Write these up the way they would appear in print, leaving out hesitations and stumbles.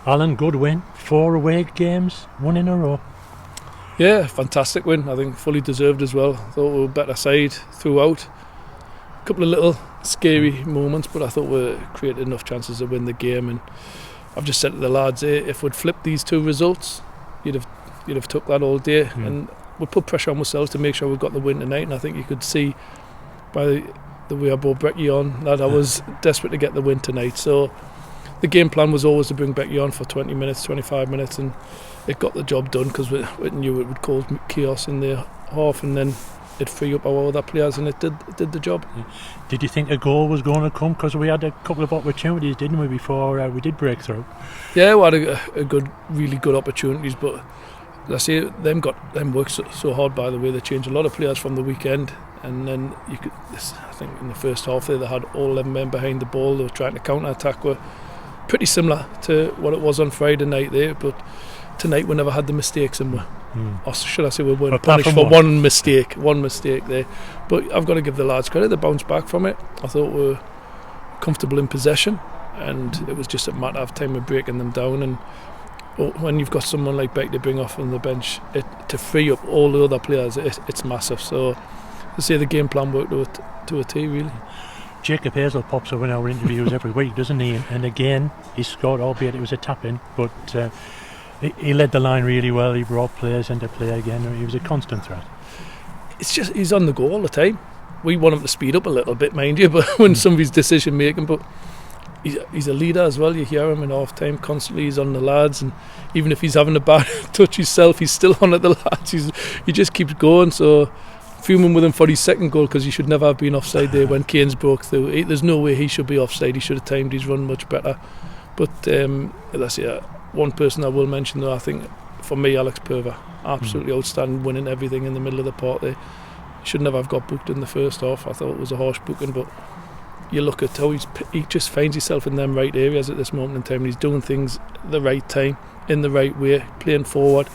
Alan, good win. 4 away games, 1 in a row. Yeah, fantastic win. I think fully deserved as well. Thought we were better side throughout. A couple of little scary moments, but I thought we created enough chances to win the game. And I've just said to the lads, if we'd flipped these 2 results, you'd have took that all day. And we put pressure on ourselves to make sure we got the win tonight. And I think you could see by the way I brought Becky on that I was desperate to get the win tonight. So the game plan was always to bring Becky on for 20 minutes, 25 minutes, and it got the job done because we knew it would cause chaos in the half, and then it'd free up our other players, and it did the job. Did you think a goal was going to come? Because we had a couple of opportunities, didn't we, before we did break through? Yeah, we had really good opportunities, but I say them worked so hard. By the way, they changed a lot of players from the weekend, and then I think in the first half they had all 11 men behind the ball. They were trying to counter attack. Were pretty similar to what it was on Friday night there, but tonight we never had the mistakes, and or should I say we weren't punished for one mistake there. But I've got to give the lads credit, they bounced back from it. I thought we were comfortable in possession, and it was just a matter of time of breaking them down. And when you've got someone like Beck to bring off on the bench, to free up all the other players, it's massive. So to say the game plan worked to a T, really. Jacob Hazel pops up in our interviews every week, doesn't he? And again, he scored, albeit it was a tap-in, but he led the line really well. He brought players into play again. He was a constant threat. It's just he's on the go all the time. We want him to speed up a little bit, mind you, but when somebody's decision making, but he's a leader as well. You hear him in half time constantly. He's on the lads, and even if he's having a bad touch himself, he's still on at the lads. He just keeps going. So fuming with him for his second goal, because he should never have been offside there when Kane's broke through. There's no way he should be offside. He should have timed his run much better. But that's one person I will mention though, I think for me, Alex Purver, absolutely outstanding, winning everything in the middle of the park there. Should never have got booked in the first half. I thought it was a harsh booking, but you look at how he just finds himself in them right areas at this moment in time. He's doing things at the right time, in the right way, playing forward.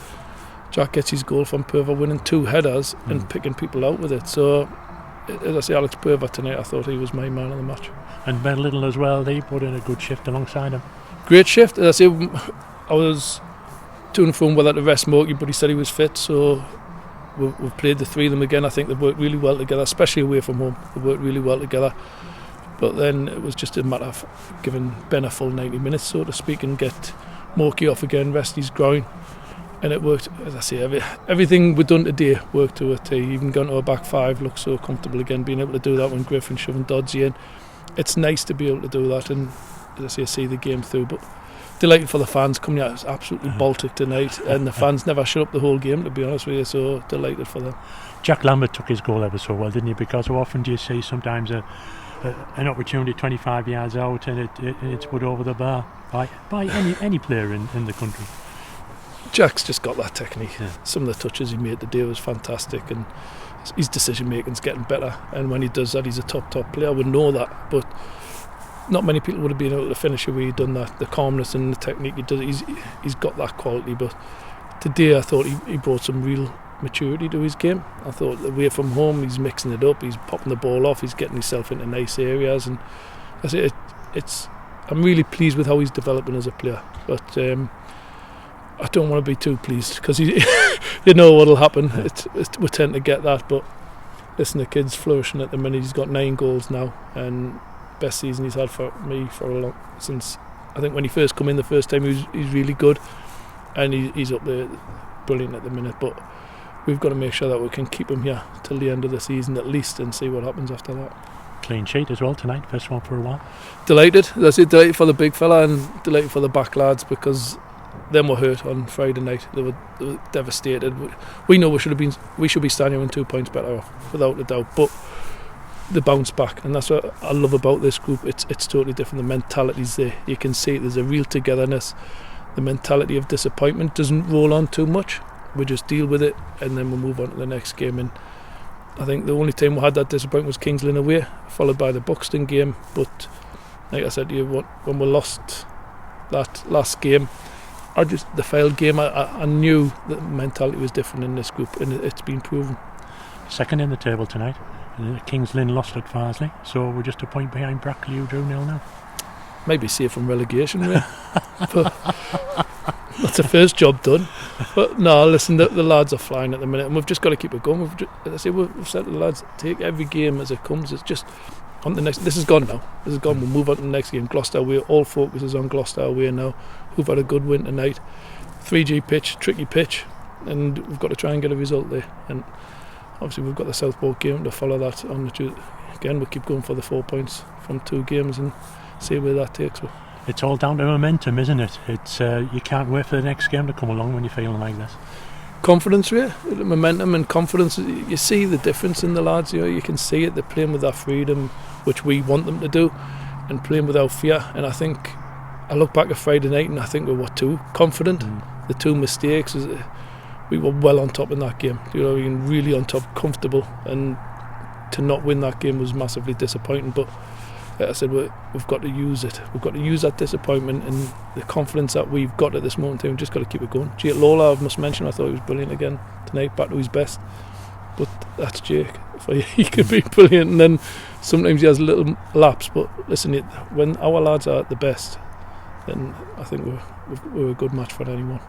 Jack gets his goal from Purver, winning 2 headers and picking people out with it. So, as I say, Alex Purver tonight, I thought he was my man of the match. And Ben Little as well, they put in a good shift alongside him. Great shift. As I say, I was to and from whether to rest Morky, but he said he was fit, so we've played the 3 of them again. I think they've worked really well together, especially away from home. They worked really well together. But then it was just a matter of giving Ben a full 90 minutes, so to speak, and get Morky off again, rest his groin. And it worked, as I say, everything we've done today worked to a T. Even going to a back 5 looks so comfortable again, being able to do that when Griffin shoving Doddsy in. It's nice to be able to do that and, as I say, see the game through. But delighted for the fans coming out. It was absolutely Baltic tonight, and the fans never shut up the whole game, to be honest with you, so delighted for them. Jack Lambert took his goal ever so well, didn't he? Because how often do you see sometimes an opportunity 25 yards out and it's put over the bar by any player in the country? Jack's just got that technique. Some of the touches he made today was fantastic, and his decision making's getting better, and when he does that, he's a top player. We know that, but not many people would have been able to finish the way he done that. The calmness and the technique he does, he's got that quality. But today I thought he brought some real maturity to his game. I thought away from home he's mixing it up, he's popping the ball off, he's getting himself into nice areas, and I say I'm really pleased with how he's developing as a player. But I don't want to be too pleased, because you know what'll happen. We tend to get that, but listen, the kid's flourishing at the minute. He's got 9 goals now, and best season he's had for me for a long, since I think when he first come in the first time he's really good, and he's up there brilliant at the minute. But we've got to make sure that we can keep him here till the end of the season at least, and see what happens after that. Clean sheet as well tonight, first one for a while. Delighted, that's it. Delighted for the big fella, and delighted for the back lads, because them were hurt on Friday night. They were devastated. We know we should be standing in 2 points better off, without a doubt, but they bounce back, and that's what I love about this group. It's totally different. The mentality's there. You can see it. There's a real togetherness. The mentality of disappointment doesn't roll on too much. We just deal with it, and then we move on to the next game. And I think the only time we had that disappointment was Kings Lynn away, followed by the Buxton game. But like I said to you, when we lost that last game, the failed game, I knew that mentality was different in this group, and it's been proven. Second in the table tonight. Kings Lynn lost at Farsley, so we're just a point behind Brackley, who drew 0-0. maybe safe from relegation, Ray. But that's the first job done. But no, listen, the lads are flying at the minute, and we've just got to keep it going. We've said to the lads, take every game as it comes. It's just on the next. This is gone now. This is gone. We'll move on to the next game. Gloucester away. All focus is on Gloucester away now. Who've had a good win tonight. 3G pitch, tricky pitch, and we've got to try and get a result there. And obviously we've got the Southport game to follow that on the Tuesday. Again, we'll keep going for the 4 points from 2 games and see where that takes us. It's all down to momentum, isn't it? It's you can't wait for the next game to come along when you're feeling like this. Confidence, Ray. Momentum and confidence. You see the difference in the lads. You can see it. They're playing with that freedom, which we want them to do, and playing without fear. And I think I look back at Friday night, and I think we were too confident. The 2 mistakes, we were well on top in that game. Really on top, comfortable, and to not win that game was massively disappointing. But like I said, we've got to use it. We've got to use that disappointment and the confidence that we've got at this moment in time. We've just got to keep it going. Jake Lawler, I must mention, I thought he was brilliant again tonight, back to his best. But that's Jake. He could be brilliant, and then sometimes he has a little lapse. But listen, when our lads are at the best, then I think we're a good match for anyone.